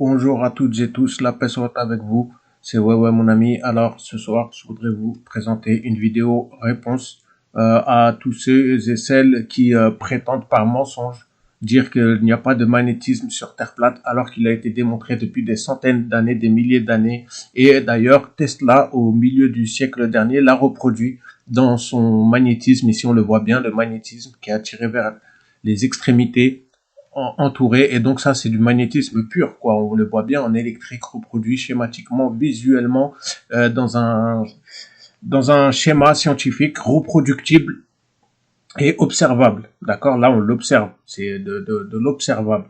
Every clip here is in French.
Bonjour à toutes et tous, la paix soit avec vous. C'est ouais mon ami. Alors ce soir, je voudrais vous présenter une vidéo réponse à tous ceux et celles qui prétendent par mensonge dire qu'il n'y a pas de magnétisme sur Terre plate alors qu'il a été démontré depuis des centaines d'années, des milliers d'années. Et d'ailleurs, Tesla, au milieu du siècle dernier, l'a reproduit dans son magnétisme. Ici, on le voit bien, le magnétisme qui est attiré vers les extrémités entouré, et donc ça c'est du magnétisme pur, quoi. On le voit bien en électrique, reproduit schématiquement, visuellement, dans un schéma scientifique reproductible et observable. D'accord, là on l'observe, c'est de l'observable.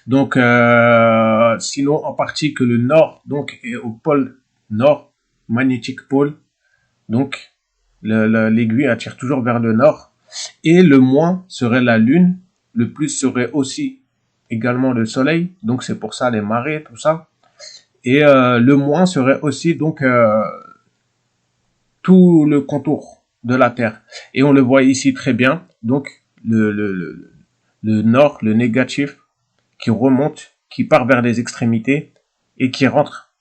Donc sinon en partie que le nord donc est au pôle nord, magnétique pôle, donc l'aiguille attire toujours vers le nord, et le moins serait la lune, le plus serait aussi également le soleil, donc c'est pour ça les marées, tout ça, et le moins serait aussi donc tout le contour de la Terre, et on le voit ici très bien, donc le nord, le négatif, qui remonte, qui part vers les extrémités, et qui rentre,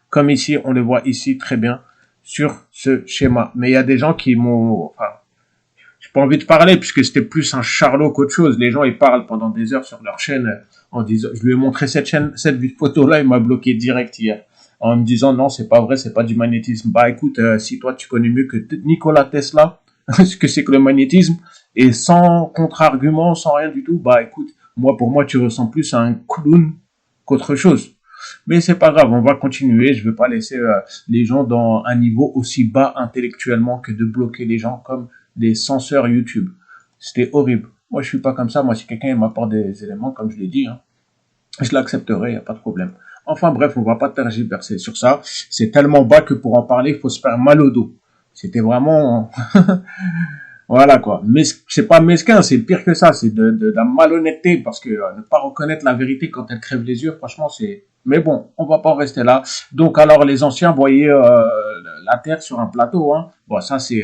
comme ici, on le voit ici très bien, sur ce schéma. Mais il y a des gens qui m'ont... Enfin, j'ai pas envie de parler, puisque c'était plus un charlot qu'autre chose. Les gens, ils parlent pendant des heures sur leur chaîne, en disant... Je lui ai montré cette photo-là, il m'a bloqué direct hier, en me disant, non, c'est pas vrai, c'est pas du magnétisme. Bah écoute, si toi, tu connais mieux que Nikola Tesla, ce que c'est que le magnétisme, et sans contre-argument, sans rien du tout, bah écoute, pour moi, tu ressens plus à un clown qu'autre chose. Mais c'est pas grave, on va continuer. Je veux pas laisser les gens dans un niveau aussi bas intellectuellement que de bloquer les gens comme des censeurs YouTube. C'était horrible. Moi, je suis pas comme ça. Moi, si quelqu'un m'apporte des éléments, comme je l'ai dit, hein, je l'accepterai, y a pas de problème. Enfin bref, on va pas tergiverser sur ça. C'est tellement bas que pour en parler, il faut se faire mal au dos. C'était vraiment... Voilà quoi. Mais c'est pas mesquin, c'est pire que ça, c'est de la malhonnêteté, parce que ne pas reconnaître la vérité quand elle crève les yeux, franchement, c'est... Mais bon, on va pas en rester là. Donc alors les anciens voyaient la Terre sur un plateau, hein. Bon, c'est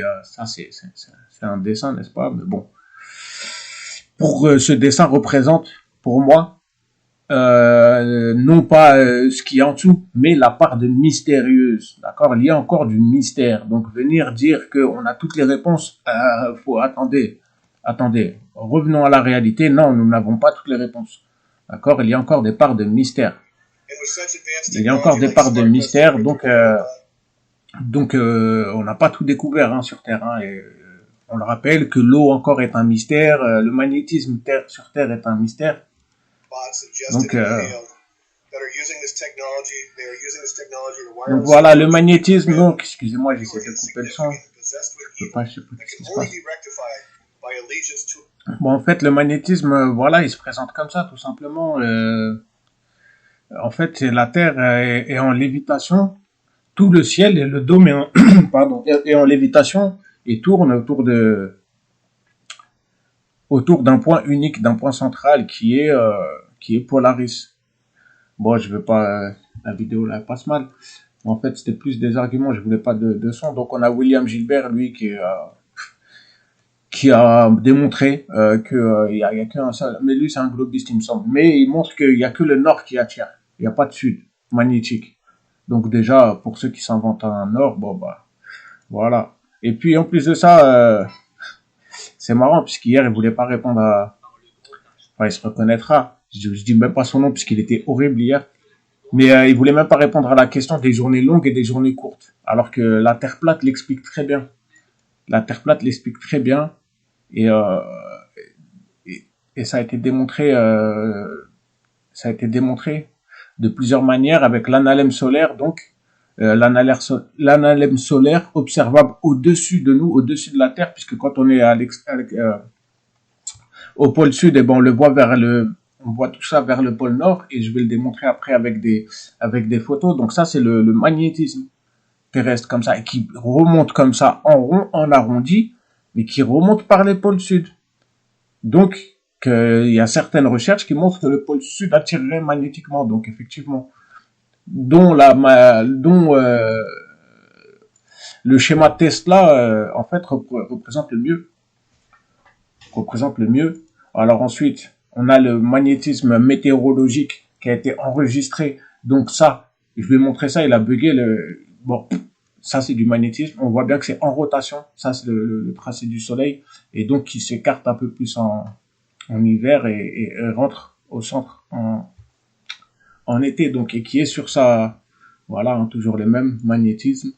un dessin, n'est-ce pas? Mais bon, pour ce dessin représente pour moi non pas ce qu'il y a en dessous, mais la part de mystérieuse, d'accord? Il y a encore du mystère. Donc venir dire qu'on a toutes les réponses, attendez, revenons à la réalité. Non, nous n'avons pas toutes les réponses, d'accord? Il y a encore des parts de mystère. Il y a encore des parts de mystère, donc on n'a pas tout découvert hein, sur Terre. Hein, et on le rappelle que l'eau encore est un mystère, le magnétisme sur Terre est un mystère. Donc voilà, le magnétisme, donc, excusez-moi, j'essaie de couper le son. Je sais pas ce qui se passe. Bon, en fait, le magnétisme, voilà, il se présente comme ça, tout simplement. En fait, la Terre est en lévitation, tout le ciel et le dôme est en lévitation et tourne autour d'un point unique, d'un point central qui est Polaris. Bon, je veux pas, la vidéo là passe mal. En fait, c'était plus des arguments, je voulais pas de son. Donc on a William Gilbert, lui, qui a démontré que il y a qu'un seul, mais lui c'est un globiste il me semble. Mais il montre qu'il y a que le nord qui attire, il y a pas de sud magnétique. Donc déjà pour ceux qui s'inventent un nord, bon bah voilà. Et puis en plus de ça, c'est marrant puisqu'hier il voulait pas répondre à, enfin il se reconnaîtra. Je dis même pas son nom puisqu'il était horrible hier. Mais il voulait même pas répondre à la question des journées longues et des journées courtes. Alors que la Terre plate l'explique très bien. La Terre plate l'explique très bien. Et, et ça a été démontré, de plusieurs manières avec l'analème solaire. Donc, l'analème solaire observable au-dessus de nous, au-dessus de la Terre, puisque quand on est au pôle sud, et ben on le voit on voit tout ça vers le pôle nord, et je vais le démontrer après avec des photos. Donc ça, c'est le magnétisme terrestre comme ça, et qui remonte comme ça en rond, en arrondi, mais qui remonte par les pôles sud. Donc, il y a certaines recherches qui montrent que le pôle sud attirerait magnétiquement. Donc effectivement, dont le schéma Tesla en fait représente le mieux. Alors ensuite, on a le magnétisme météorologique qui a été enregistré Donc ça, je lui ai montré ça, il a bugué bon, ça c'est du magnétisme. On voit bien que c'est en rotation. Ça c'est le tracé du soleil. Et donc il s'écarte un peu plus en hiver et rentre au centre en été. Donc, et qui est sur sa, voilà, hein, toujours le même magnétisme.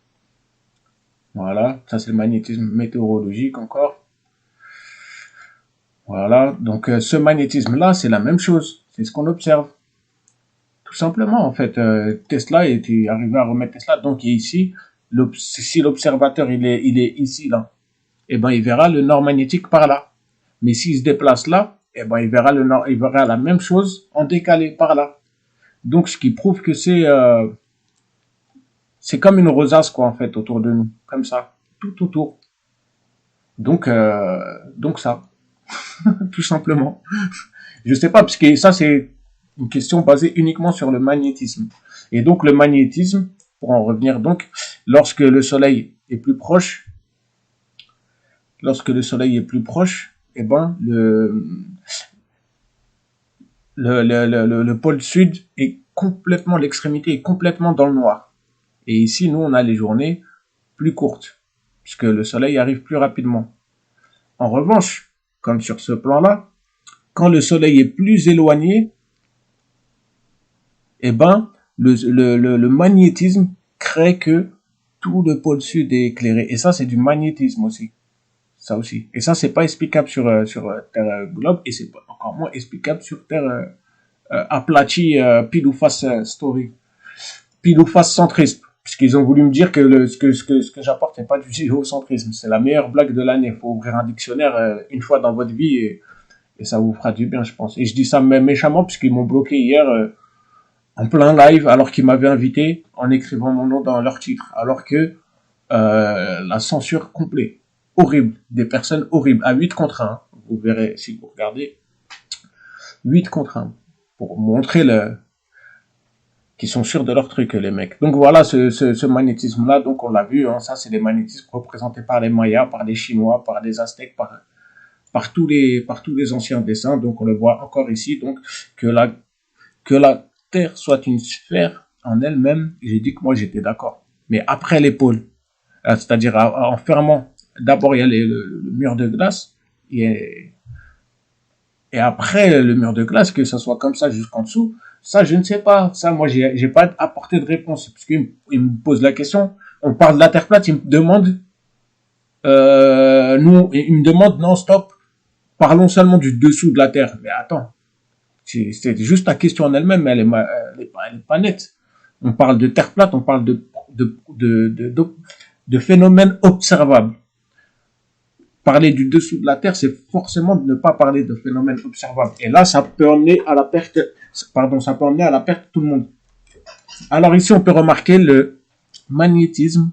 Voilà, ça c'est le magnétisme météorologique encore. Voilà, donc ce magnétisme-là, c'est la même chose. C'est ce qu'on observe. Tout simplement, en fait, Tesla était arrivé à remettre Tesla. Donc, il est ici. Si l'observateur il est ici là, eh ben il verra le nord magnétique par là. Mais s'il se déplace là, eh ben il verra le nord, il verra la même chose en décalé par là. Donc, ce qui prouve que c'est comme une rosace quoi en fait autour de nous, comme ça, tout autour. Donc ça, tout simplement. Je sais pas parce que ça c'est une question basée uniquement sur le magnétisme. Et donc le magnétisme, pour en revenir donc, lorsque le soleil est plus proche, lorsque le soleil est plus proche, eh ben le pôle sud est complètement, l'extrémité est complètement dans le noir. Et ici, nous, on a les journées plus courtes, puisque le soleil arrive plus rapidement. En revanche, comme sur ce plan-là, quand le soleil est plus éloigné, eh ben, le magnétisme crée que tout le pôle sud est éclairé. Et ça, c'est du magnétisme aussi. Ça aussi. Et ça, c'est pas explicable sur Terre globe, et c'est encore moins explicable sur Terre aplatie pile ou face story. Pile ou face centrisme. Puisqu'ils ont voulu me dire que ce que j'apporte n'est pas du géocentrisme. C'est la meilleure blague de l'année. Il faut ouvrir un dictionnaire une fois dans votre vie et ça vous fera du bien, je pense. Et je dis ça même méchamment puisqu'ils m'ont bloqué hier en plein live alors qu'ils m'avaient invité en écrivant mon nom dans leur titre. Alors que la censure complète. Horrible. Des personnes horribles. À 8 contre 1. Vous verrez si vous regardez. 8 contre 1. Pour montrer qui sont sûrs de leur truc, les mecs. Donc voilà, ce magnétisme-là, donc on l'a vu, hein, ça c'est les magnétismes représentés par les Mayas, par les Chinois, par les Aztèques, par tous les anciens dessins. Donc on le voit encore ici, donc que la Terre soit une sphère en elle-même, j'ai dit que moi j'étais d'accord. Mais après les pôles, c'est-à-dire en fermant, d'abord il y a le mur de glace, et après le mur de glace, que ça soit comme ça jusqu'en dessous, ça je ne sais pas. Ça, moi, j'ai pas apporté de réponse. Parce qu'il me pose la question. On parle de la Terre plate, il me demande, il me demande non stop. Parlons seulement du dessous de la Terre. Mais attends, c'est juste la question en elle-même, elle est pas nette. On parle de Terre plate, on parle de phénomènes observables. Parler du dessous de la Terre, c'est forcément de ne pas parler de phénomènes observables. Et là, ça peut emmener à la perte, ça peut emmener à la perte de tout le monde. Alors ici, on peut remarquer le magnétisme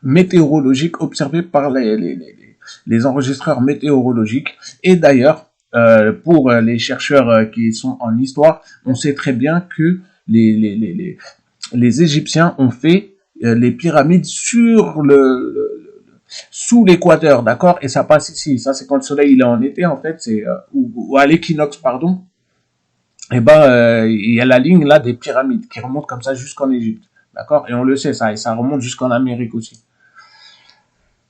météorologique observé par les enregistreurs météorologiques. Et d'ailleurs, pour les chercheurs qui sont en histoire, on sait très bien que les Égyptiens ont fait les pyramides sous l'équateur, d'accord. Et ça passe ici. Ça, c'est quand le soleil il est en été, en fait, c'est ou à l'équinoxe, pardon. Et ben, il y a la ligne là des pyramides qui remonte comme ça jusqu'en Égypte, d'accord. Et on le sait ça, et ça remonte jusqu'en Amérique aussi.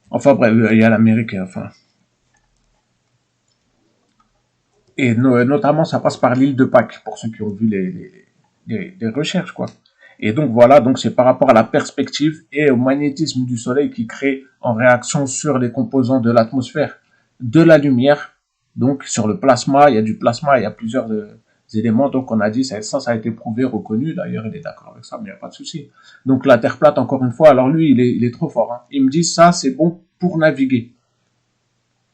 Enfin bref, il y a l'Amérique, enfin. Et notamment, ça passe par l'île de Pâques pour ceux qui ont vu les recherches, quoi. Et donc voilà, donc c'est par rapport à la perspective et au magnétisme du soleil qui crée en réaction sur les composants de l'atmosphère de la lumière. Donc sur le plasma, il y a du plasma, il y a plusieurs éléments. Donc on a dit ça a été prouvé, reconnu. D'ailleurs, il est d'accord avec ça, mais il n'y a pas de souci. Donc la Terre plate, encore une fois, alors lui, il est trop fort. Hein. Il me dit ça, c'est bon pour naviguer.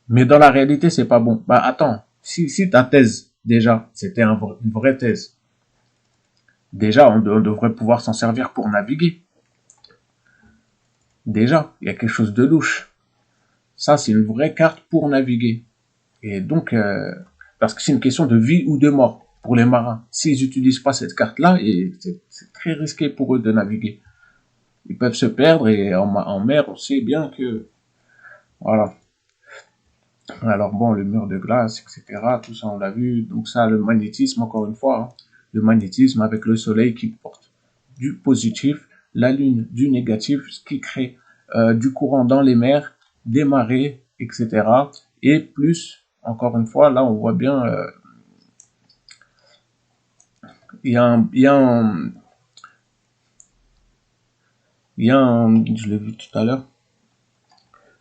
Mais dans la réalité, c'est pas bon. Bah attends, si ta thèse, déjà, c'était une vraie thèse, déjà, on devrait pouvoir s'en servir pour naviguer. Déjà, il y a quelque chose de louche. Ça, c'est une vraie carte pour naviguer. Et donc, parce que c'est une question de vie ou de mort pour les marins. S'ils n'utilisent pas cette carte-là, c'est très risqué pour eux de naviguer. Ils peuvent se perdre et en mer, on sait bien que... Voilà. Alors bon, le mur de glace, etc., tout ça, on l'a vu. Donc ça, le magnétisme, encore une fois, hein. le magnétisme avec le soleil qui porte du positif, la lune du négatif, ce qui crée du courant dans les mers, des marées, etc. Et plus, encore une fois, là on voit bien, il y a un, il y a un, il y a un, je l'ai vu tout à l'heure.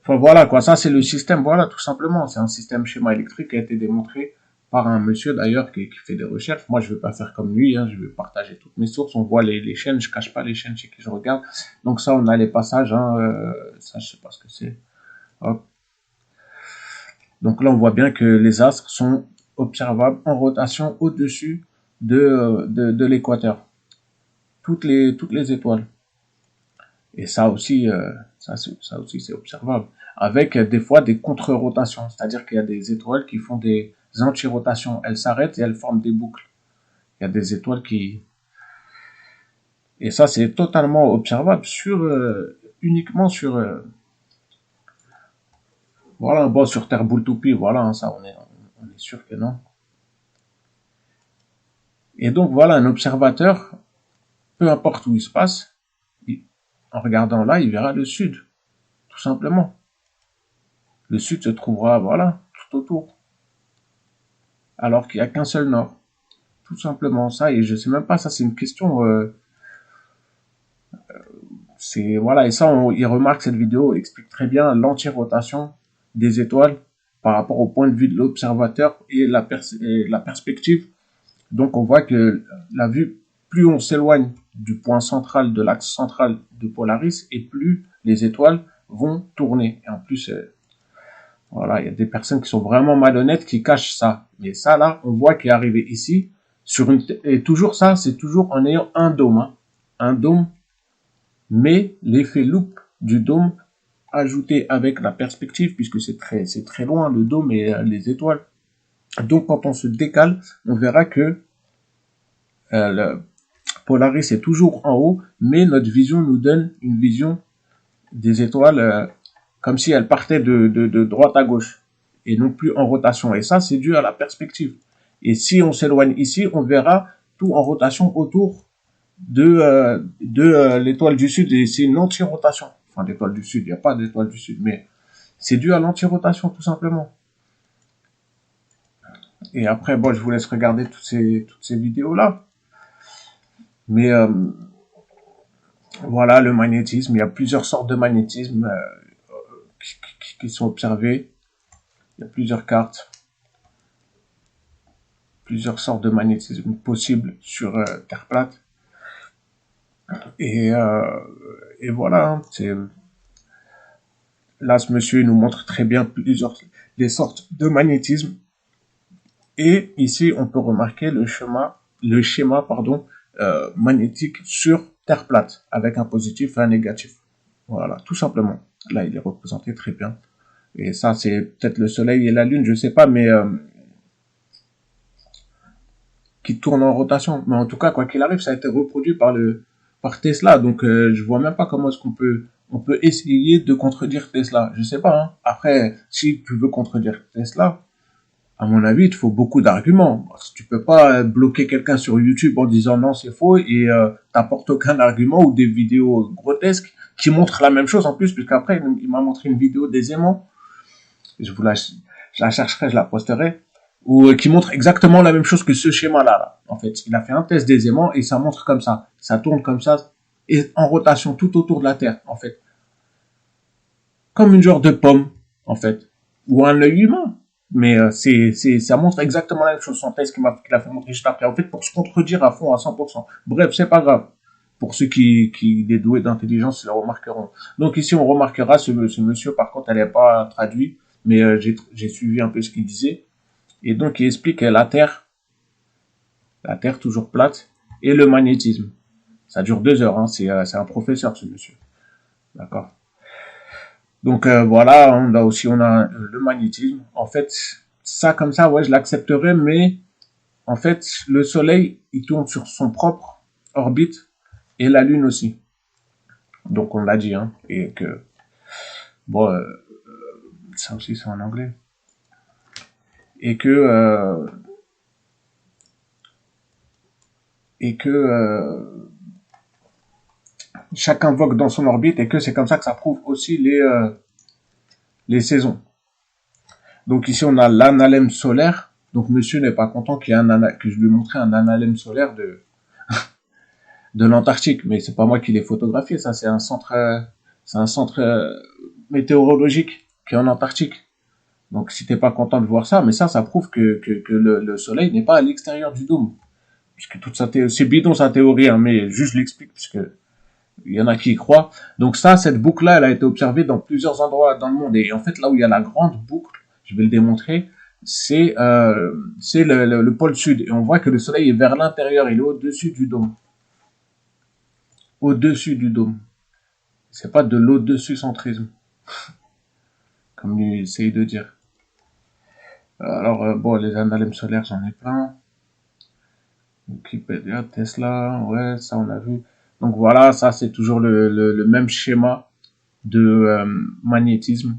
Enfin voilà quoi, ça c'est le système, voilà tout simplement, c'est un système schéma électrique qui a été démontré par un monsieur d'ailleurs qui fait des recherches. Moi je vais pas faire comme lui, hein, je vais partager toutes mes sources, on voit les chaînes, je cache pas les chaînes chez qui je regarde. Donc ça on a les passages, hein, ça je sais pas ce que c'est. Hop. Donc là on voit bien que les astres sont observables en rotation au-dessus de l'équateur. Toutes les étoiles. Et ça aussi, ça aussi c'est observable. Avec des fois des contre-rotations, c'est-à-dire qu'il y a des étoiles qui font des anti-rotations. Elles s'arrêtent et elles forment des boucles. Il y a des étoiles qui... Et ça c'est totalement observable uniquement sur... voilà, bon, sur Terre boule toupie, voilà, hein, ça on est sûr que non. Et donc voilà, un observateur, peu importe où il se passe, en regardant là, il verra le sud, tout simplement. Le sud se trouvera, voilà, tout autour. Alors qu'il n'y a qu'un seul nord. Tout simplement ça, et je sais même pas, ça c'est une question, c'est, voilà, et ça, il remarque cette vidéo, explique très bien l'anti-rotation des étoiles par rapport au point de vue de l'observateur et la perspective. Donc on voit que la vue, plus on s'éloigne du point central, de l'axe central de Polaris, et plus les étoiles vont tourner. Et en plus, voilà, il y a des personnes qui sont vraiment malhonnêtes qui cachent ça. Mais ça, là, on voit qu'il est arrivé ici, et toujours ça, c'est toujours en ayant un dôme, hein. Un dôme, mais l'effet loupe du dôme ajouté avec la perspective, puisque c'est très loin, le dôme et les étoiles. Donc, quand on se décale, on verra que le Polaris est toujours en haut, mais notre vision nous donne une vision des étoiles comme si elles partaient de droite à gauche et non plus en rotation. Et ça, c'est dû à la perspective. Et si on s'éloigne ici, on verra tout en rotation autour de l'étoile du Sud. Et c'est une anti-rotation. Enfin, l'étoile du Sud, il n'y a pas d'étoile du Sud, mais c'est dû à l'anti-rotation, tout simplement. Et après, bon, je vous laisse regarder toutes ces vidéos-là. Mais voilà, le magnétisme, il y a plusieurs sortes de magnétisme qui sont observées. Il y a plusieurs cartes, plusieurs sortes de magnétisme possibles sur Terre plate. Et, euh, et voilà, hein, là ce monsieur nous montre très bien des sortes de magnétisme. Et ici, on peut remarquer le schéma magnétique sur Terre plate, avec un positif et un négatif. Voilà, tout simplement. Là, il est représenté très bien. Et ça, c'est peut-être le soleil et la lune, je sais pas, mais qui tourne en rotation. Mais en tout cas, quoi qu'il arrive, ça a été reproduit par Tesla. Donc, je vois même pas comment est-ce on peut essayer de contredire Tesla. Je sais pas, hein. Après, si tu veux contredire Tesla, à mon avis, il te faut beaucoup d'arguments. Tu peux pas bloquer quelqu'un sur YouTube en disant non, c'est faux et t'apportes aucun argument ou des vidéos grotesques qui montrent la même chose en plus, puisqu'après, il m'a montré une vidéo des aimants. Je la chercherai, je la posterai, ou qui montre exactement la même chose que ce schéma-là. Là. En fait, il a fait un test des aimants et ça montre comme ça tourne comme ça, et en rotation tout autour de la Terre, en fait, comme une genre de pomme, en fait, ou un œil humain. Mais ça montre exactement la même chose, son test qu'il a fait montrer juste après. En fait, pour se contredire à fond, à 100%. Bref, c'est pas grave. Pour ceux qui des doués d'intelligence, ils le remarqueront. Donc ici, on remarquera ce monsieur, par contre, elle n'est pas traduite, mais j'ai suivi un peu ce qu'il disait. Et donc, il explique la Terre toujours plate, et le magnétisme. Ça dure 2 heures, hein, c'est un professeur, ce monsieur. D'accord. Donc voilà, hein, là aussi on a le magnétisme. En fait, ça comme ça, ouais, je l'accepterais, mais en fait, le Soleil, il tourne sur son propre orbite et la Lune aussi. Donc on l'a dit, hein, et que bon, ça aussi c'est en anglais, et que et que chacun vogue dans son orbite, et que c'est comme ça que ça prouve aussi les saisons. Donc ici, on a l'analemme solaire. Donc monsieur n'est pas content qu'il y ait que je lui ai montré un analemme solaire de l'Antarctique, mais c'est pas moi qui l'ai photographié, ça c'est un centre météorologique qui est en Antarctique. Donc si t'es pas content de voir ça, mais ça prouve que le soleil n'est pas à l'extérieur du dôme. Puisque toute sa théorie, c'est bidon sa théorie, hein, mais juste je l'explique, puisque il y en a qui y croient. Donc cette boucle-là, elle a été observée dans plusieurs endroits dans le monde. Et en fait, là où il y a la grande boucle, je vais le démontrer, c'est le pôle sud. Et on voit que le soleil est vers l'intérieur, il est au-dessus du dôme. Au-dessus du dôme. C'est pas de l'au-dessus centrisme, comme lui essaye de dire. Alors, bon, les analemmes solaires, j'en ai plein. Wikipédia, Tesla, ouais, ça on a vu. Donc voilà, ça c'est toujours le même schéma de magnétisme,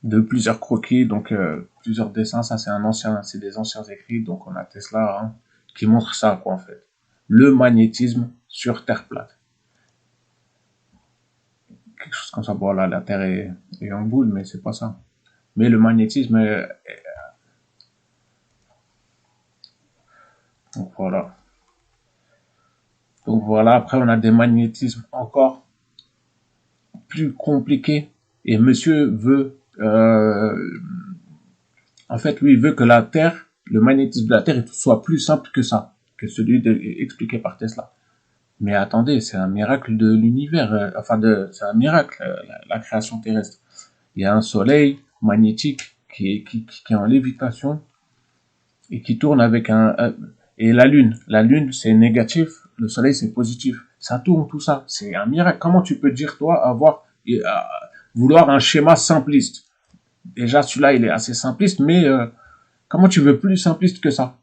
de plusieurs croquis, donc plusieurs dessins. Ça c'est des anciens écrits. Donc on a Tesla hein, qui montre ça quoi en fait, le magnétisme sur Terre plate. Quelque chose comme ça. Bon là, la Terre est en boule, mais c'est pas ça. Mais le magnétisme donc voilà. Donc voilà, après on a des magnétismes encore plus compliqués. Et monsieur veut, en fait, lui, il veut que la Terre, le magnétisme de la Terre soit plus simple que ça, que celui expliqué par Tesla. Mais attendez, c'est un miracle de l'univers, c'est un miracle, la création terrestre. Il y a un soleil magnétique qui est en lévitation et qui tourne avec et la lune c'est négatif, le soleil c'est positif. Ça tourne tout ça, c'est un miracle. Comment tu peux dire toi vouloir un schéma simpliste? Déjà celui-là il est assez simpliste, mais comment tu veux plus simpliste que ça?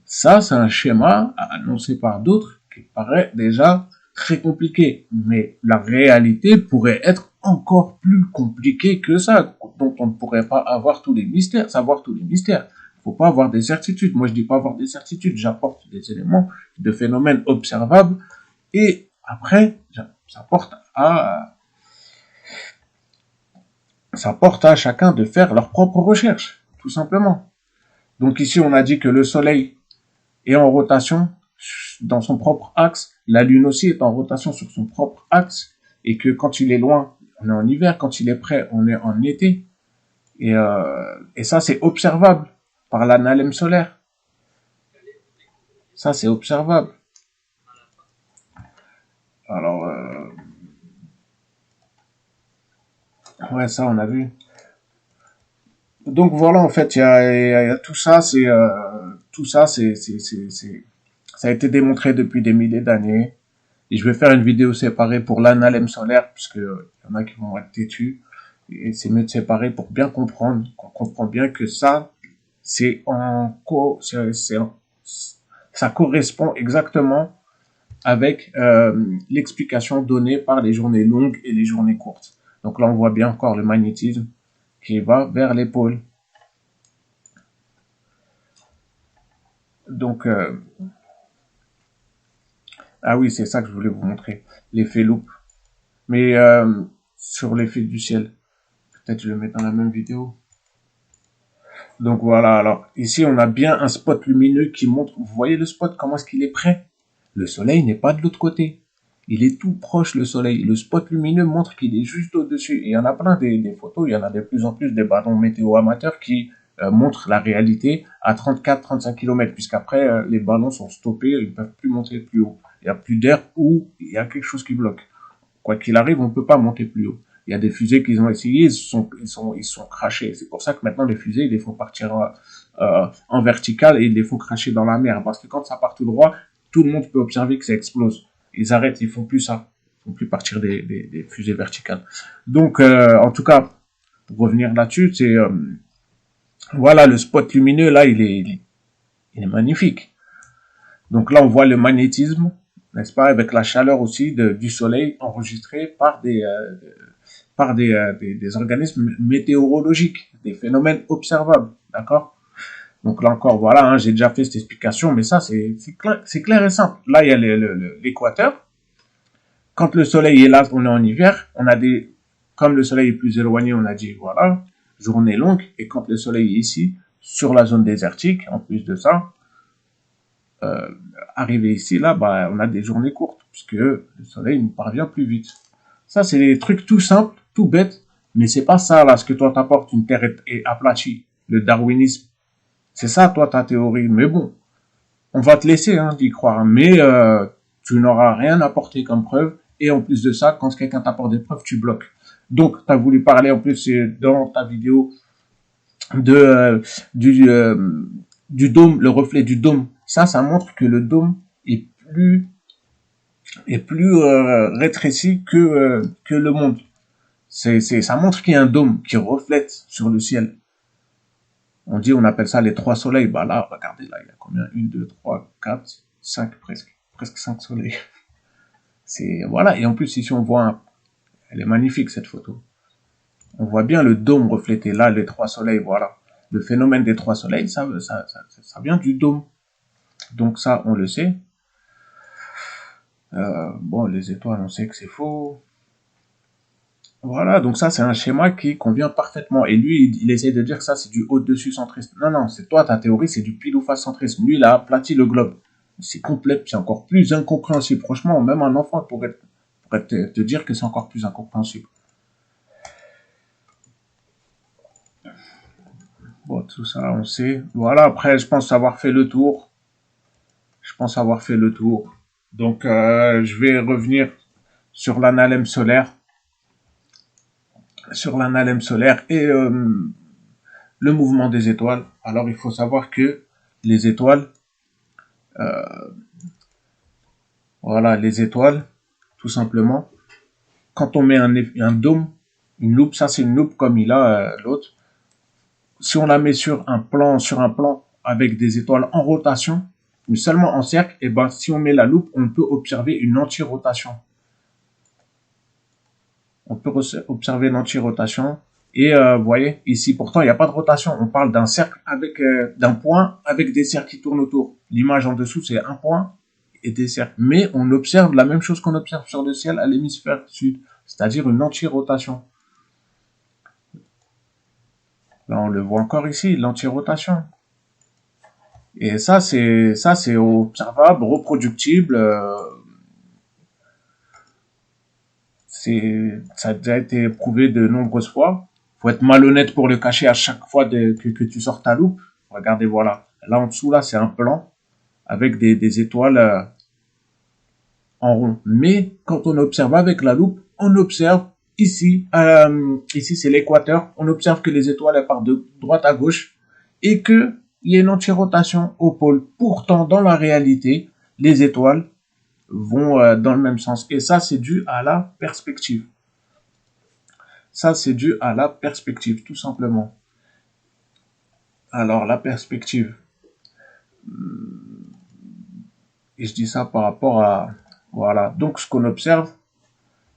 Ça c'est un schéma annoncé par d'autres qui paraît déjà très compliqué, mais la réalité pourrait être encore plus compliquée que ça, dont on ne pourrait pas avoir tous les mystères, savoir tous les mystères. Faut pas avoir des certitudes. Moi, je dis pas avoir des certitudes. J'apporte des éléments de phénomènes observables et après, ça porte à chacun de faire leurs propres recherches, tout simplement. Donc ici, on a dit que le Soleil est en rotation dans son propre axe. La Lune aussi est en rotation sur son propre axe et que quand il est loin, on est en hiver. Quand il est près, on est en été. Et ça, c'est observable par l'analemme solaire. Ça, c'est observable. Alors, ouais, ça, on a vu. Donc voilà, en fait, il y a tout ça, ça a été démontré depuis des milliers d'années. Et je vais faire une vidéo séparée pour l'analemme solaire, puisque y en a qui vont être têtus. Et c'est mieux de séparer pour bien comprendre, qu'on comprend bien que ça, ça correspond exactement avec l'explication donnée par les journées longues et les journées courtes. Donc là, on voit bien encore le magnétisme qui va vers les pôles. Donc, ah oui, c'est ça que je voulais vous montrer, l'effet loupe. Mais sur l'effet du ciel, peut-être je le mets dans la même vidéo. Donc voilà, alors ici on a bien un spot lumineux qui montre, vous voyez le spot, comment est-ce qu'il est près? Le soleil n'est pas de l'autre côté. Il est tout proche le soleil. Le spot lumineux montre qu'il est juste au-dessus. Et il y en a plein des photos, il y en a de plus en plus des ballons météo amateurs qui montrent la réalité à 34-35 km, puisqu'après les ballons sont stoppés, ils ne peuvent plus monter plus haut. Il n'y a plus d'air ou il y a quelque chose qui bloque. Quoi qu'il arrive, on ne peut pas monter plus haut. Il y a des fusées qu'ils ont essayé, ils sont crachés. C'est pour ça que maintenant les fusées, ils les font partir en vertical et ils les font cracher dans la mer. Parce que quand ça part tout droit, tout le monde peut observer que ça explose. Ils arrêtent, ils font plus ça. Ils font plus partir des fusées verticales. Donc, en tout cas, pour revenir là-dessus, c'est voilà, le spot lumineux là, il est magnifique. Donc là, on voit le magnétisme, n'est-ce pas, avec la chaleur aussi du soleil enregistrée par des organismes météorologiques, des phénomènes observables, d'accord? Donc là encore, voilà, hein, j'ai déjà fait cette explication, mais ça, c'est clair et simple. Là, il y a l'équateur. Quand le soleil est là, on est en hiver. On a comme le soleil est plus éloigné, on a dit, voilà, journée longue. Et quand le soleil est ici, sur la zone désertique, en plus de ça, arrivé ici, là, bah, on a des journées courtes, puisque le soleil nous parvient plus vite. Ça, c'est des trucs tout simples, tout bêtes, mais c'est pas ça, là, ce que toi t'apportes, une terre est aplatie, le darwinisme. C'est ça, toi, ta théorie. Mais bon, on va te laisser hein, d'y croire, mais tu n'auras rien apporté comme preuve, et en plus de ça, quand quelqu'un t'apporte des preuves, tu bloques. Donc, tu as voulu parler, en plus, dans ta vidéo, de du, du dôme, le reflet du dôme. Ça montre que le dôme est plus rétréci que le monde. Ça montre qu'il y a un dôme qui reflète sur le ciel. On appelle ça les trois soleils. Bah là, regardez, là, il y a combien? 1, 2, 3, 4, 5 presque. Presque 5 soleils. Voilà. Et en plus, ici, on voit, elle est magnifique, cette photo. On voit bien le dôme reflété. Là, les trois soleils, voilà. Le phénomène des trois soleils, ça vient du dôme. Donc ça, on le sait. Bon, les étoiles, on sait que c'est faux. Voilà, donc ça, c'est un schéma qui convient parfaitement. Et lui, il essaie de dire que ça, c'est du au-dessus centrisme. Non, non, c'est toi, ta théorie, c'est du pile ou face centrisme. Lui, il a aplati le globe. C'est complet, c'est encore plus incompréhensible. Franchement, même un enfant pourrait te dire que c'est encore plus incompréhensible. Bon, tout ça, on sait. Voilà, après, je pense avoir fait le tour. Donc, je vais revenir sur l'analème solaire. Et le mouvement des étoiles. Alors, il faut savoir que les étoiles, les étoiles, tout simplement, quand on met un dôme, une loupe, ça c'est une loupe comme il a l'autre. Si on la met sur un plan avec des étoiles en rotation, mais seulement en cercle, et ben si on met la loupe, on peut observer une anti-rotation. Et vous voyez, ici pourtant il n'y a pas de rotation. On parle d'un cercle d'un point avec des cercles qui tournent autour. L'image en dessous c'est un point et des cercles. Mais on observe la même chose qu'on observe sur le ciel à l'hémisphère sud, c'est-à-dire une anti-rotation. Là on le voit encore ici, l'anti-rotation. Et ça c'est observable, reproductible. Ça a déjà été prouvé de nombreuses fois. Faut être malhonnête pour le cacher à chaque fois que tu sors ta loupe. Regardez, voilà. Là en dessous, là, c'est un plan avec des étoiles en rond. Mais quand on observe avec la loupe, on observe ici c'est l'équateur. On observe que les étoiles elles partent de droite à gauche et que il y a une anti-rotation au pôle. Pourtant, dans la réalité, les étoiles vont dans le même sens. Et ça, c'est dû à la perspective. Tout simplement. Alors, la perspective. Et je dis ça par rapport à... Voilà. Donc, ce qu'on observe,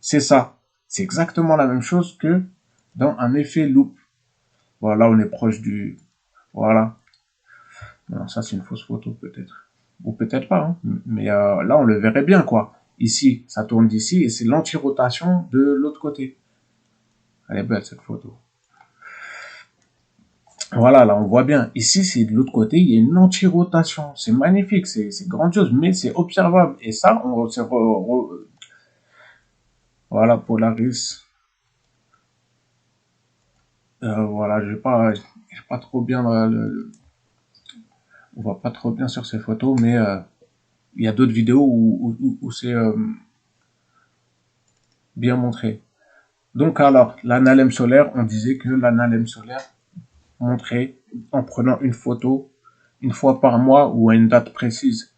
c'est ça. C'est exactement la même chose que dans un effet loupe. Voilà, on est proche du... Voilà. Non, ça, c'est une fausse photo, peut-être. Ou peut-être pas, hein. Mais là, on le verrait bien, quoi. Ici, ça tourne d'ici et c'est l'anti-rotation de l'autre côté. Elle est belle, cette photo. Voilà, là, on voit bien. Ici, c'est de l'autre côté, il y a une anti-rotation. C'est magnifique, c'est grandiose, mais c'est observable. Et ça, voilà, Polaris. Voilà, j'ai pas trop bien on voit pas trop bien sur ces photos, mais il y a d'autres vidéos où c'est bien montré. Donc alors, l'analème solaire, on disait que l'analème solaire montrait en prenant une photo une fois par mois ou à une date précise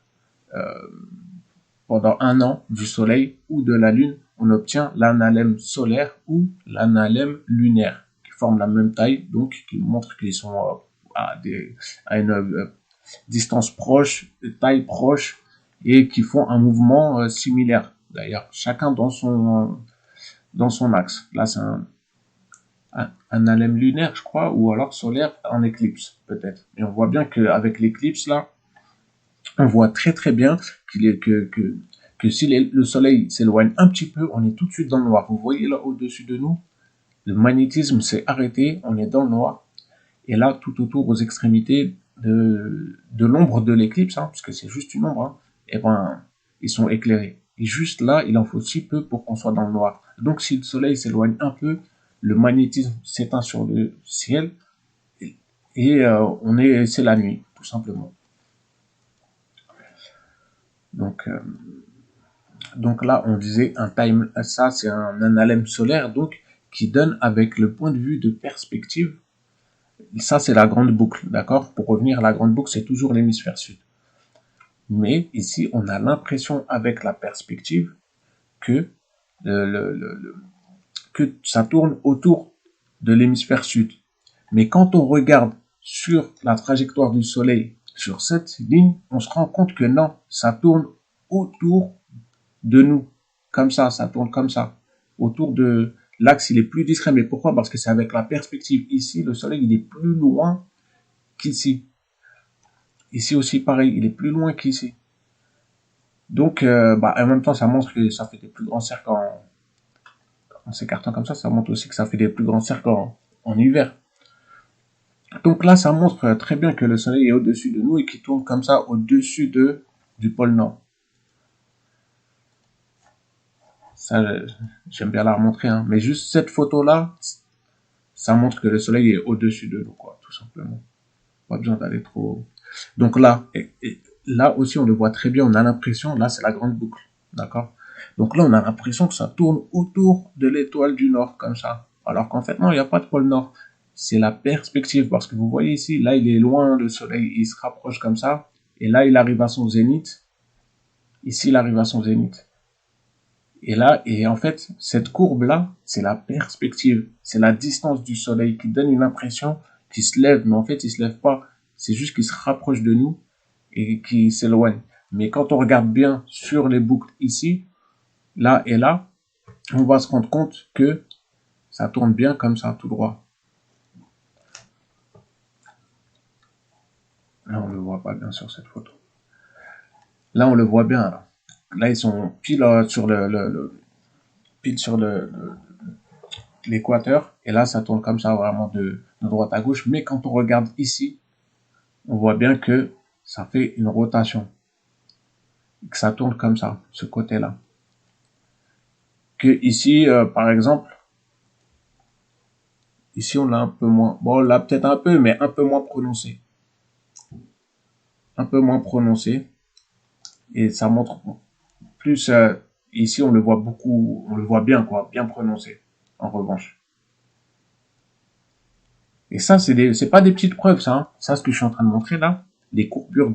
pendant un an du soleil ou de la lune, on obtient l'analème solaire ou l'analème lunaire qui forment la même taille, donc qui montrent qu'ils sont à une distance proche, taille proche et qui font un mouvement similaire. D'ailleurs, chacun dans son axe. Là, un alème lunaire, je crois, ou alors solaire en éclipse, peut-être. Et on voit bien qu'avec l'éclipse, là, on voit très très bien que si le soleil s'éloigne un petit peu, on est tout de suite dans le noir. Vous voyez là au-dessus de nous, le magnétisme s'est arrêté, on est dans le noir. Et là, tout autour, aux extrémités de l'ombre de l'éclipse, hein, parce que c'est juste une ombre, hein, et ben, ils sont éclairés. Et juste là, il en faut si peu pour qu'on soit dans le noir. Donc, si le soleil s'éloigne un peu, le magnétisme s'éteint sur le ciel et c'est la nuit, tout simplement. Donc, euh, donc là, on disait ça c'est un analème solaire donc qui donne avec le point de vue de perspective. Ça, c'est la grande boucle, d'accord? Pour revenir à la grande boucle, c'est toujours l'hémisphère sud. Mais ici, on a l'impression avec la perspective que, que ça tourne autour de l'hémisphère sud. Mais quand on regarde sur la trajectoire du Soleil, sur cette ligne, on se rend compte que non, ça tourne autour de nous. Comme ça tourne comme ça. Autour de l'axe, il est plus discret. Mais pourquoi? Parce que c'est avec la perspective. Ici, le Soleil, il est plus loin qu'ici. Ici aussi, pareil, il est plus loin qu'ici. Donc, en même temps, ça montre que ça fait des plus grands cercles en s'écartant comme ça montre aussi que ça fait des plus grands cercles en hiver. Donc là, ça montre très bien que le Soleil est au-dessus de nous et qu'il tourne comme ça au-dessus du pôle Nord. Ça, j'aime bien la remontrer, hein. Mais juste cette photo-là, ça montre que le Soleil est au-dessus de nous, quoi, tout simplement. Pas besoin d'aller trop... Donc là, là aussi, on le voit très bien, on a l'impression, là, c'est la grande boucle, d'accord? Donc là, on a l'impression que ça tourne autour de l'étoile du Nord, comme ça. Alors qu'en fait, non, il n'y a pas de pôle Nord. C'est la perspective, parce que vous voyez ici, là, il est loin, le Soleil, il se rapproche comme ça, et là, il arrive à son zénith. Ici, il arrive à son zénith. Et là, et en fait, cette courbe-là, c'est la perspective, c'est la distance du Soleil qui donne une impression qu'il se lève, mais en fait, il se lève pas. C'est juste qu'il se rapproche de nous et qu'il s'éloigne. Mais quand on regarde bien sur les boucles ici, là et là, on va se rendre compte que ça tourne bien comme ça, tout droit. Là, on le voit pas bien sur cette photo. Là, on le voit bien. Là ils sont pile sur pile sur l'équateur. Et là, ça tourne comme ça, vraiment de droite à gauche. Mais quand on regarde ici, on voit bien que ça fait une rotation. Et que ça tourne comme ça, ce côté-là. Que ici, par exemple, ici, on l'a un peu moins. Bon, on l'a peut-être un peu, mais un peu moins prononcé. Un peu moins prononcé. Et ça montre plus... ici, on le voit beaucoup, on le voit bien, quoi, bien prononcé, en revanche. Et ça, c'est pas des petites preuves, ça. Hein. Ça, ce que je suis en train de montrer là, les courbures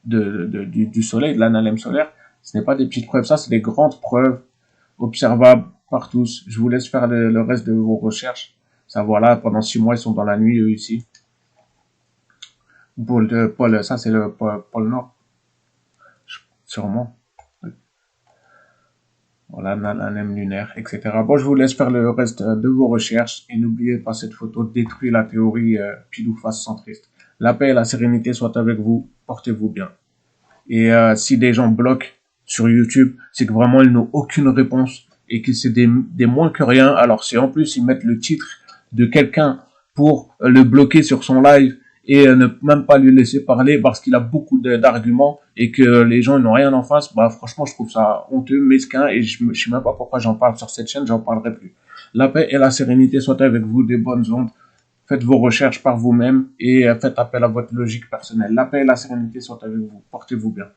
du soleil, de l'analème solaire, ce n'est pas des petites preuves. Ça, c'est des grandes preuves observables par tous. Je vous laisse faire le reste de vos recherches. Ça, voilà, pendant 6 mois, ils sont dans la nuit, eux, ici. Ça, c'est le pôle Nord. Sûrement. Voilà, l'anème lunaire, etc. Bon, je vous laisse faire le reste de vos recherches et n'oubliez pas, cette photo détruit la théorie pile ou face centriste. La paix et la sérénité soient avec vous, portez-vous bien. Et si des gens bloquent sur YouTube, c'est que vraiment ils n'ont aucune réponse et que c'est des moins que rien. Alors si en plus ils mettent le titre de quelqu'un pour le bloquer sur son live et ne même pas lui laisser parler parce qu'il a beaucoup d'arguments et que les gens n'ont rien en face, bah franchement je trouve ça honteux, mesquin et je sais même pas pourquoi j'en parle sur cette chaîne, j'en parlerai plus. La paix et la sérénité soient avec vous, des bonnes ondes. Faites vos recherches par vous-même et faites appel à votre logique personnelle. La paix et la sérénité soient avec vous. Portez-vous bien.